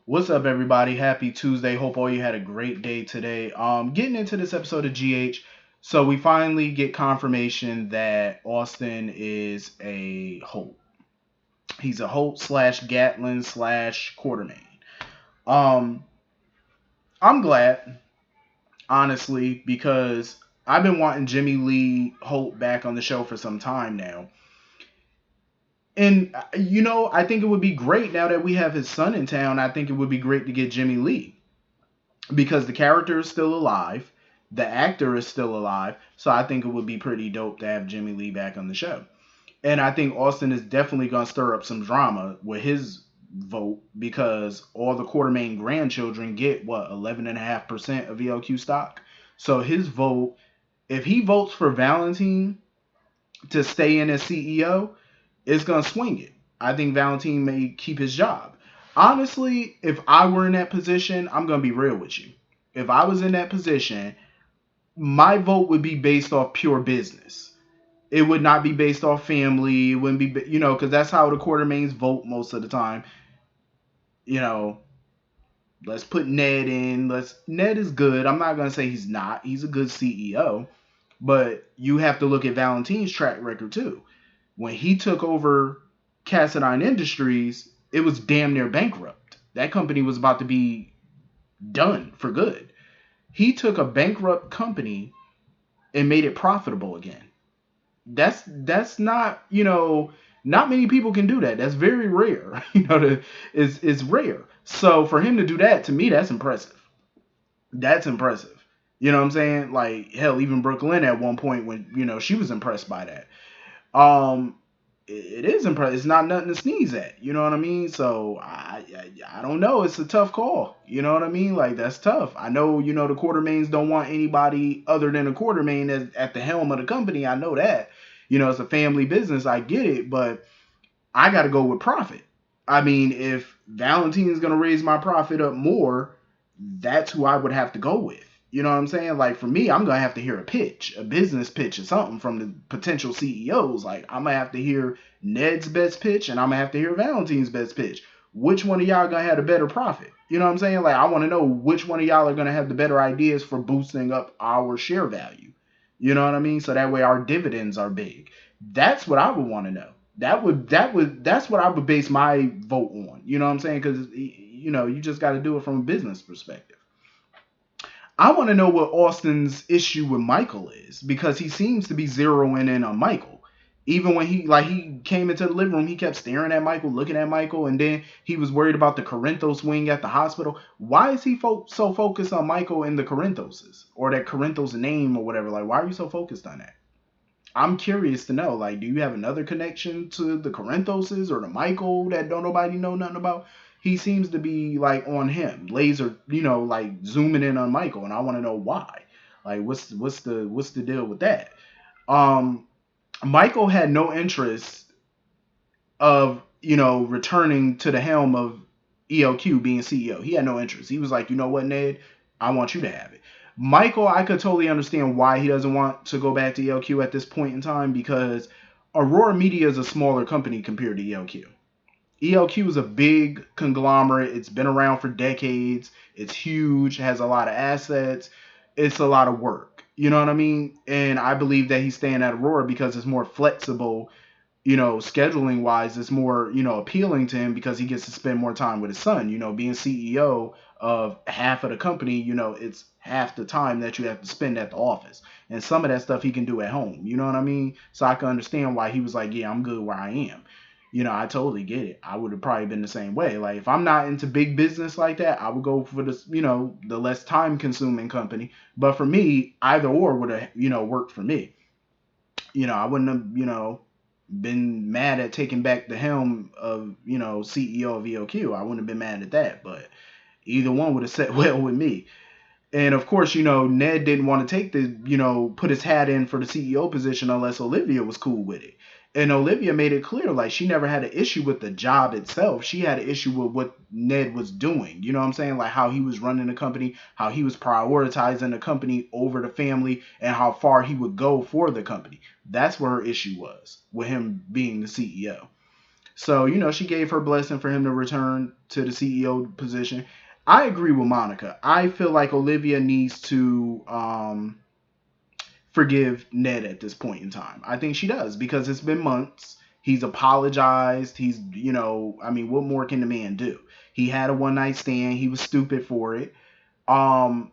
What's up, everybody? Happy Tuesday. Hope all you had a great day today. Getting into this episode of GH, so we finally get confirmation that Austin is a Holt. He's a Holt slash Gatlin slash Quartermaine. Um, I'm glad, honestly, because I've been wanting Jimmy Lee Holt back on the show for some time now. And I think it would be great now that we have his son in town. I think it would be great to get Jimmy Lee because the character is still alive, the actor is still alive. So I think it would be pretty dope to have Jimmy Lee back on the show. And I think Austin is definitely going to stir up some drama with his vote because all the Quartermaine grandchildren get what 11.5% of ELQ stock. So his vote, if he votes for Valentine to stay in as CEO, it's going to swing it. I think Valentine may keep his job. Honestly, if I were in that position, I'm going to be real with you. If I was in that position, my vote would be based off pure business. It would not be based off family. It wouldn't be, because that's how the Quartermaines vote most of the time. You know, let's put Ned in. Ned is good. I'm not going to say he's not. He's a good CEO. But you have to look at Valentine's track record too. When he took over Cassadine Industries, it was damn near bankrupt. That company was about to be done for good. He took a bankrupt company and made it profitable again. That's not not many people can do that. That's very rare. It's rare. So for him to do that, to me, that's impressive. That's impressive. You know what I'm saying? Like hell, even Brooklyn at one point when she was impressed by that. Um, it is impressive. It's not nothing to sneeze at. You know what I mean? So I don't know. It's a tough call. You know what I mean? Like that's tough. I know the Quartermaines don't want anybody other than a Quartermaine at the helm of the company. I know that. It's a family business. I get it, but I got to go with profit. I mean, if Valentine's gonna raise my profit up more, that's who I would have to go with. You know what I'm saying? Like for me, I'm gonna have to hear a pitch, a business pitch or something from the potential CEOs. Like I'm gonna have to hear Ned's best pitch and I'm gonna have to hear Valentine's best pitch. Which one of y'all gonna have the better profit? You know what I'm saying? Like I want to know which one of y'all are gonna have the better ideas for boosting up our share value. You know what I mean? So that way our dividends are big. That's what I would want to know. That's what I would base my vote on. You know what I'm saying? Because you just got to do it from a business perspective. I want to know what Austin's issue with Michael is because he seems to be zeroing in on Michael. Even when he came into the living room, he kept staring at Michael, looking at Michael, and then he was worried about the Corinthos wing at the hospital. Why is he so focused on Michael and the Corinthoses or that Corinthos name or whatever? Like, why are you so focused on that? I'm curious to know, like, do you have another connection to the Corinthoses or the Michael that don't nobody know nothing about? He seems to be like on him, laser, like zooming in on Michael, and I want to know why. Like, what's the deal with that? Um, Michael had no interest of returning to the helm of ELQ being CEO. He had no interest. He was like, you know what, Ned, I want you to have it. Michael, I could totally understand why he doesn't want to go back to ELQ at this point in time because Aurora Media is a smaller company compared to ELQ. ELQ is a big conglomerate. It's been around for decades. It's huge, has a lot of assets. It's a lot of work. You know what I mean? And I believe that he's staying at Aurora because it's more flexible, scheduling wise. It's more, appealing to him because he gets to spend more time with his son. Being CEO of half of the company, it's half the time that you have to spend at the office. And some of that stuff he can do at home. You know what I mean? So I can understand why he was like, yeah, I'm good where I am. I totally get it. I would have probably been the same way. Like if I'm not into big business like that, I would go for this, the less time consuming company. But for me, either or would have, worked for me. I wouldn't have, been mad at taking back the helm of, CEO of EOQ. I wouldn't have been mad at that. But either one would have set well with me. And of course, Ned didn't want to take the, put his hat in for the CEO position unless Olivia was cool with it. And Olivia made it clear, like, she never had an issue with the job itself. She had an issue with what Ned was doing. You know what I'm saying? Like, how he was running the company, how he was prioritizing the company over the family, and how far he would go for the company. That's where her issue was, with him being the CEO. So, she gave her blessing for him to return to the CEO position. I agree with Monica. I feel like Olivia needs to forgive Ned at this point in time. I think she does because it's been months. He's apologized. I mean, what more can the man do? He had a one night stand. He was stupid for it. Um,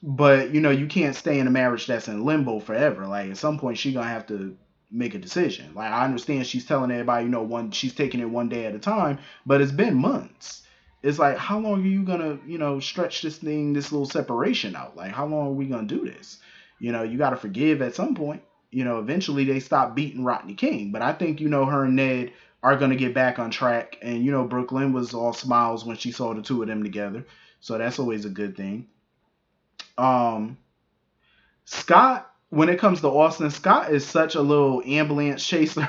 but you can't stay in a marriage that's in limbo forever. Like at some point, she's gonna have to make a decision. Like I understand she's telling everybody, one she's taking it one day at a time, but it's been months. It's like how long are you gonna, stretch this little separation out? Like how long are we gonna do this? You got to forgive at some point. Eventually they stop beating Rodney King, but I think her and Ned are gonna get back on track. And Brooklyn was all smiles when she saw the two of them together, so that's always a good thing. Um, Scott, when it comes to Austin, Scott is such a little ambulance chaser.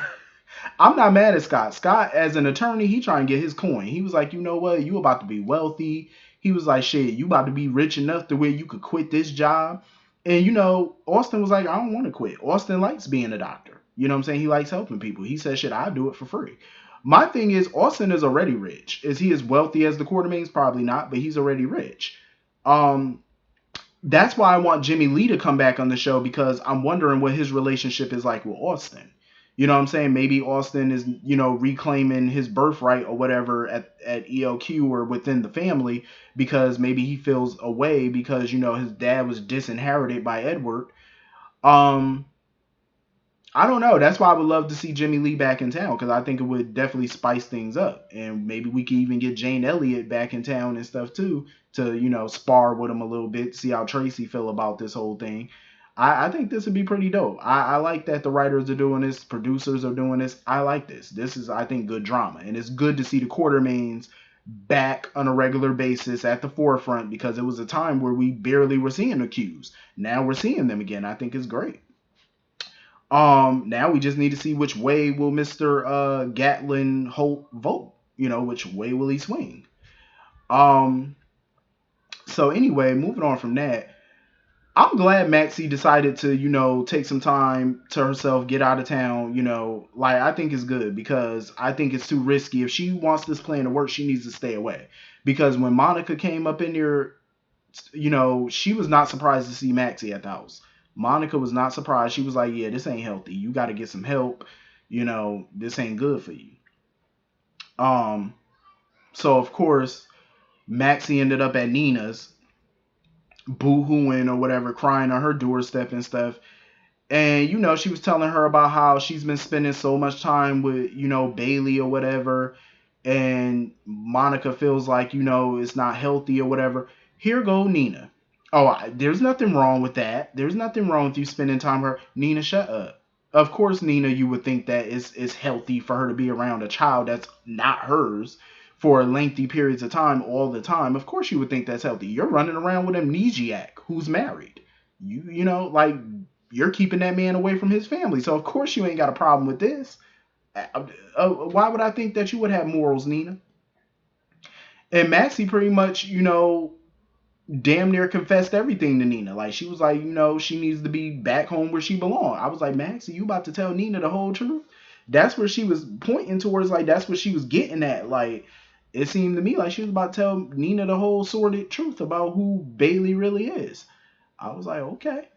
I'm not mad at Scott. Scott, as an attorney, he trying to get his coin. He was like, you know what? You about to be wealthy. He was like, shit, you about to be rich enough to where you could quit this job. And Austin was like, I don't want to quit. Austin likes being a doctor. You know what I'm saying? He likes helping people. He said, shit, I'll do it for free. My thing is, Austin is already rich. Is he as wealthy as the Quartermaines? Probably not, but he's already rich. Um, that's why I want Jimmy Lee to come back on the show because I'm wondering what his relationship is like with Austin. You know what I'm saying? Maybe Austin is, reclaiming his birthright or whatever at ELQ or within the family because maybe he feels away because, his dad was disinherited by Edward. Um, I don't know. That's why I would love to see Jimmy Lee back in town because I think it would definitely spice things up, and maybe we could even get Jane Elliott back in town and stuff too to spar with him a little bit, see how Tracy feel about this whole thing. I think this would be pretty dope. I like that the writers are doing this, producers are doing this. I like this. This is I think good drama, and it's good to see the Quartermaines back on a regular basis at the forefront because it was a time where we barely were seeing the Qs. Now we're seeing them again. I think it's great. Now we just need to see which way will Mr. Gatlin Holt vote. Which way will he swing? Um, so anyway, moving on from that, I'm glad Maxie decided to, take some time to herself, get out of town. Like I think it's good because I think it's too risky. If she wants this plan to work, she needs to stay away. Because when Monica came up in here, she was not surprised to see Maxie at the house. Monica was not surprised. She was like, yeah, this ain't healthy. You got to get some help. This ain't good for you. Um, so of course, Maxie ended up at Nina's, boo-hooing or whatever, crying on her doorstep and stuff. And she was telling her about how she's been spending so much time with Bailey or whatever, and Monica feels like it's not healthy or whatever. Here go Nina. Oh, there's nothing wrong with that. There's nothing wrong with you spending time with her. Nina, shut up. Of course, Nina, you would think that it's healthy for her to be around a child that's not hers for lengthy periods of time all the time. Of course, you would think that's healthy. You're running around with an amnesiac who's married. Like you're keeping that man away from his family. So of course you ain't got a problem with this. Why would I think that you would have morals, Nina? And Maxie pretty much, damn near confessed everything to Nina. Like she was like, she needs to be back home where she belongs. I was like, Maxie, you about to tell Nina the whole truth? That's where she was pointing towards. Like that's what she was getting at. Like it seemed to me like she was about to tell Nina the whole sordid truth about who Bailey really is. I was like, okay.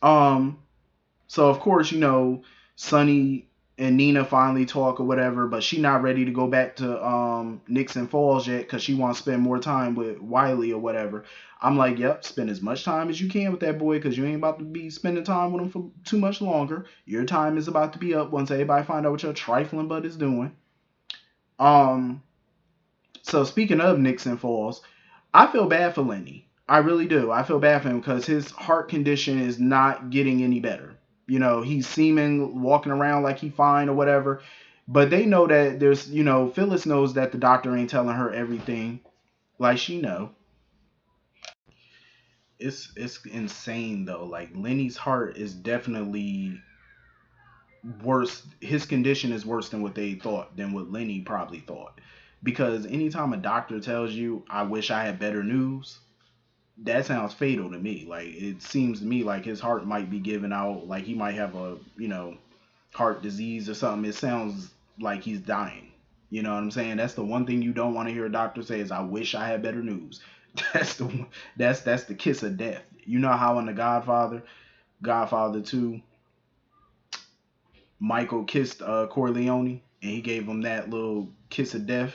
Um, So of course, Sonny and Nina finally talk or whatever, but she not ready to go back to Nixon Falls yet because she wants to spend more time with Wiley or whatever. I'm like, yep, spend as much time as you can with that boy because you ain't about to be spending time with him for too much longer. Your time is about to be up once everybody find out what your trifling butt is doing. Um, so speaking of Nixon Falls, I feel bad for Lenny. I really do. I feel bad for him because his heart condition is not getting any better. He's seeming walking around like he fine or whatever. But they know that there's, Phyllis knows that the doctor ain't telling her everything like she know. It's insane though. Like Lenny's heart is definitely worse. His condition is worse than what they thought, than what Lenny probably thought. Because anytime a doctor tells you, I wish I had better news, that sounds fatal to me. Like it seems to me like his heart might be giving out, like he might have a heart disease or something. It sounds like he's dying. You know what I'm saying? That's the one thing you don't want to hear a doctor say is, "I wish I had better news." That's the one, that's the kiss of death. You know how in the Godfather 2, Michael kissed Corleone and he gave him that little kiss of death.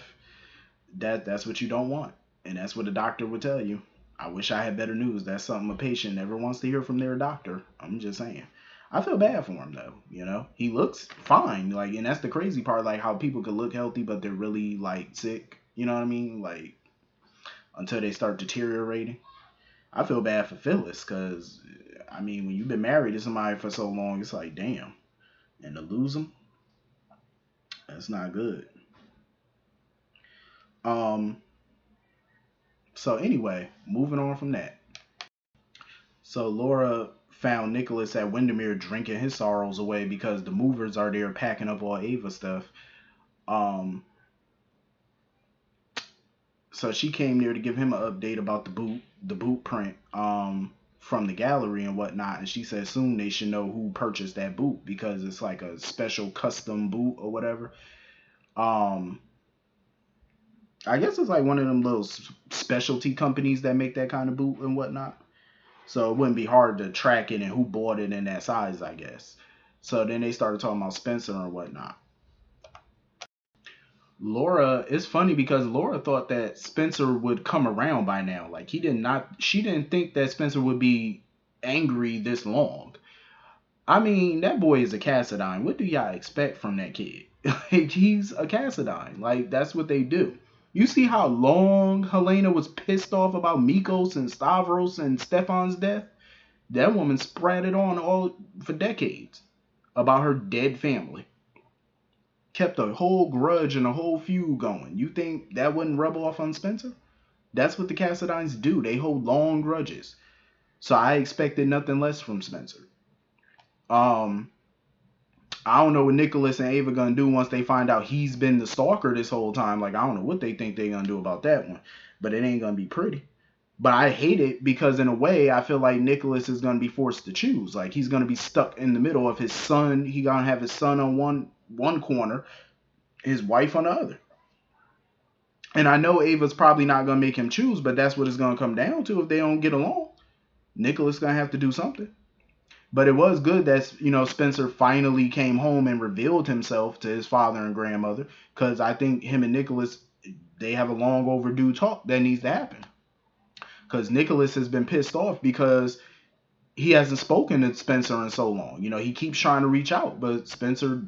That's what you don't want, and that's what a doctor would tell you. I wish I had better news. That's something a patient never wants to hear from their doctor. I'm just saying. I feel bad for him though. You know, he looks fine. Like, and that's the crazy part. Like how people could look healthy, but they're really like sick. You know what I mean? Like until they start deteriorating. I feel bad for Phyllis because I mean, when you've been married to somebody for so long, it's like damn, and to lose them, that's not good. Um. So anyway, moving on from that. So Laura found Nicholas at Windermere drinking his sorrows away because the movers are there packing up all Ava stuff. Um, so she came there to give him an update about the boot print from the gallery and whatnot. And she said soon they should know who purchased that boot because it's like a special custom boot or whatever. Um, I guess it's like one of them little specialty companies that make that kind of boot and whatnot. So it wouldn't be hard to track it and who bought it in that size, I guess. So then they started talking about Spencer and whatnot. Laura, it's funny because Laura thought that Spencer would come around by now. Like she didn't think that Spencer would be angry this long. I mean, that boy is a Cassadine. What do y'all expect from that kid? Like, he's a Cassadine. Like, that's what they do. You see how long Helena was pissed off about Mikos and Stavros and Stefan's death? That woman spread it on all for decades about her dead family. Kept a whole grudge and a whole feud going. You think that wouldn't rub off on Spencer? That's what the Cassadines do. They hold long grudges. So I expected nothing less from Spencer. Um, I don't know what Nicholas and Ava gonna do once they find out he's been the stalker this whole time. Like I don't know what they think they're gonna do about that one, but it ain't gonna be pretty. But I hate it because in a way I feel like Nicholas is gonna be forced to choose. Like he's gonna be stuck in the middle of his son. He gonna have his son on one corner, his wife on the other. And I know Ava's probably not gonna make him choose, but that's what it's gonna come down to if they don't get along. Nicholas gonna have to do something. But it was good that Spencer finally came home and revealed himself to his father and grandmother, because I think him and Nicholas, they have a long overdue talk that needs to happen. Because Nicholas has been pissed off because he hasn't spoken to Spencer in so long. He keeps trying to reach out, but Spencer,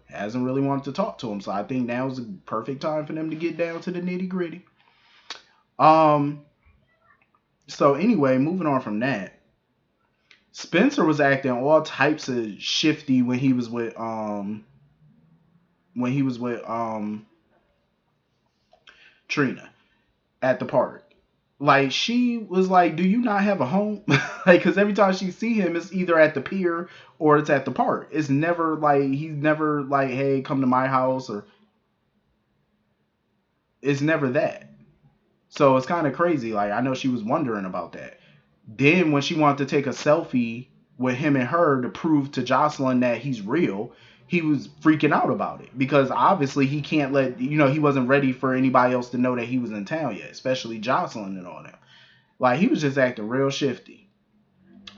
hasn't really wanted to talk to him. So I think now is the perfect time for them to get down to the nitty gritty. So anyway, moving on from that. Spencer was acting all types of shifty when he was with Trina at the park. Like she was like, "Do you not have a home?" Like, because every time she see him, it's either at the pier or it's at the park. It's never like he's never like, "Hey, come to my house," or it's never that. So it's kind of crazy. Like I know she was wondering about that. Then when she wanted to take a selfie with him and her to prove to Jocelyn that he's real, he was freaking out about it because obviously he can't he wasn't ready for anybody else to know that he was in town yet, especially Jocelyn and all that. Like he was just acting real shifty.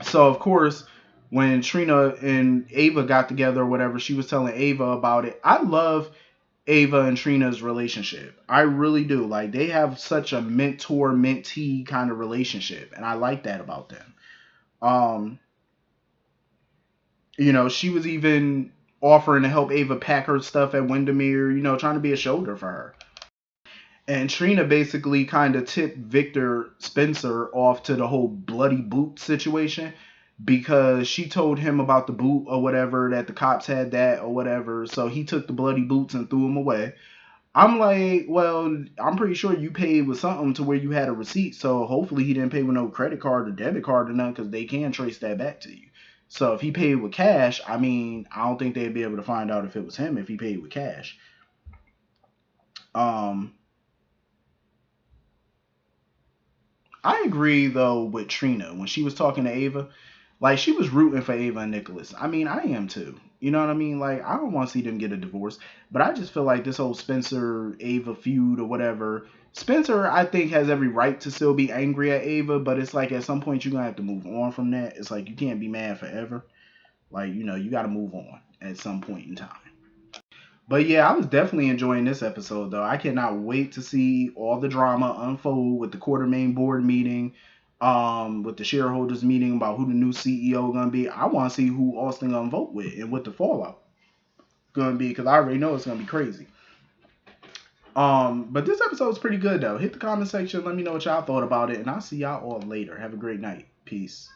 So of course, when Trina and Ava got together or whatever, she was telling Ava about it. I love Ava and Trina's relationship. I really do. Like they have such a mentor mentee kind of relationship, and I like that about them. Um, she was even offering to help Ava pack her stuff at Windermere, trying to be a shoulder for her. And Trina basically kind of tipped Victor Spencer off to the whole bloody boot situation because she told him about the boot or whatever, that the cops had that or whatever. So he took the bloody boots and threw them away. I'm like, well, I'm pretty sure you paid with something to where you had a receipt. So hopefully he didn't pay with no credit card or debit card or nothing because they can trace that back to you. So if he paid with cash, I mean, I don't think they'd be able to find out if it was him if he paid with cash. Um, I agree though with Trina when she was talking to Ava. Like she was rooting for Ava and Nicholas. I mean, I am too. You know what I mean? Like, I don't want to see them get a divorce, but I just feel like this whole Spencer Ava feud or whatever. Spencer, I think, has every right to still be angry at Ava, but it's like at some point you're gonna have to move on from that. It's like you can't be mad forever. Like, you got to move on at some point in time. But yeah, I was definitely enjoying this episode though. I cannot wait to see all the drama unfold with the Quartermaine board meeting, with the shareholders meeting about who the new CEO gonna be. I want to see who Austin gonna vote with and what the fallout gonna be, because I already know it's gonna be crazy. But this episode is pretty good though. Hit the comment section, let me know what y'all thought about it, and I'll see y'all all later. Have a great night. Peace.